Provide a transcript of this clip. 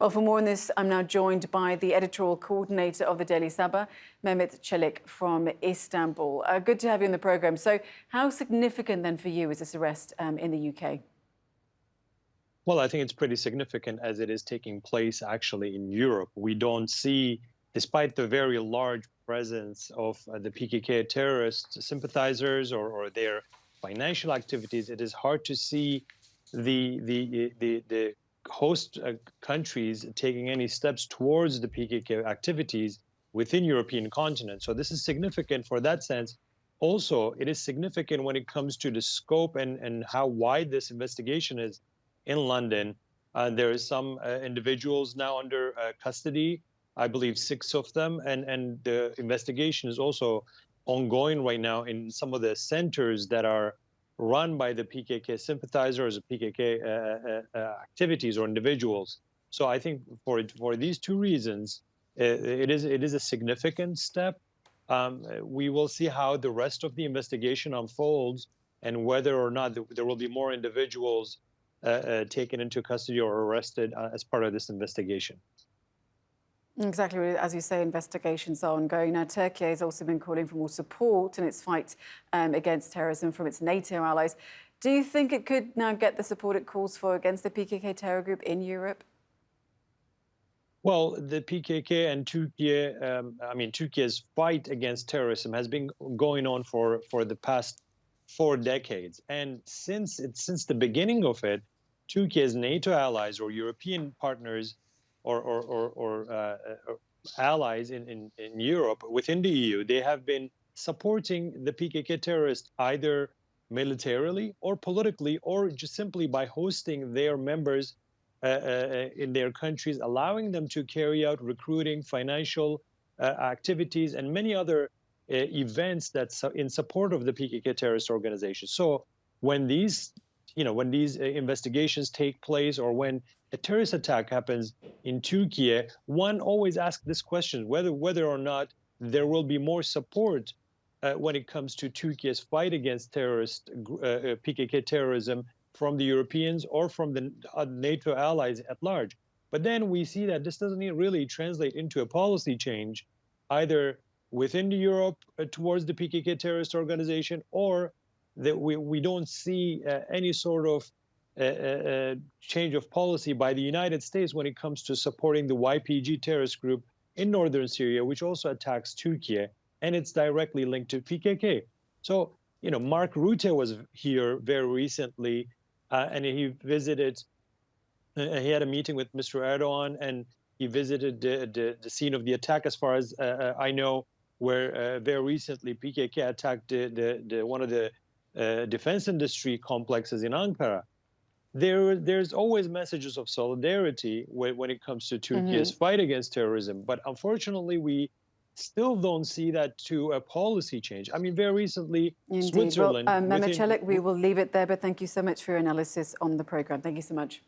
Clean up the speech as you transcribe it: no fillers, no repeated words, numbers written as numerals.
Well, for more on this, I'm now joined by the editorial coordinator of the Daily Sabah, Mehmet Celik from Istanbul. Good to have you on the programme. So how significant then for you is this arrest in the UK? Well, I think it's pretty significant as it is taking place actually in Europe. We don't see, despite the very large presence of the PKK terrorist sympathizers or their financial activities, it is hard to see the host countries taking any steps towards the PKK activities within European continent. So this is significant for that sense. Also, it is significant when it comes to the scope and how wide this investigation is in London. There is some individuals now under custody, I believe 6 of them, and the investigation is also ongoing right now in some of the centers that are run by the PKK sympathizers, PKK activities or individuals. So I think for these two reasons, it is a significant step. We will see how the rest of the investigation unfolds and whether or not there will be more individuals taken into custody or arrested as part of this investigation. Exactly. As you say, investigations are ongoing. Now, Turkey has also been calling for more support in its fight against terrorism from its NATO allies. Do you think it could now get the support it calls for against the PKK terror group in Europe? Well, the PKK and Turkey, Turkey's fight against terrorism has been going on for the past 4 decades. And since the beginning of it, Turkey's NATO allies or European partners or allies in Europe within the EU, they have been supporting the PKK terrorists either militarily or politically or just simply by hosting their members in their countries, allowing them to carry out recruiting, financial activities, and many other events that's in support of the PKK terrorist organization. So when these investigations take place or when a terrorist attack happens in Turkey, one always asks this question, whether or not there will be more support when it comes to Turkey's fight against PKK terrorism from the Europeans or from the NATO allies at large. But then we see that this doesn't really translate into a policy change, either within Europe towards the PKK terrorist organization, or that we don't see any sort of change of policy by the United States when it comes to supporting the YPG terrorist group in northern Syria, which also attacks Turkey, and it's directly linked to PKK. So, Mark Rutte was here very recently, and he visited, he had a meeting with Mr. Erdogan, and he visited the scene of the attack, as far as I know, where very recently PKK attacked one of the defense industry complexes in Ankara. There's always messages of solidarity when it comes to Turkey's fight against terrorism. But unfortunately, we still don't see that to a policy change. I mean, very recently, Indeed. Switzerland... Well, Mehmet Celik, we will leave it there, but thank you so much for your analysis on the programme. Thank you so much.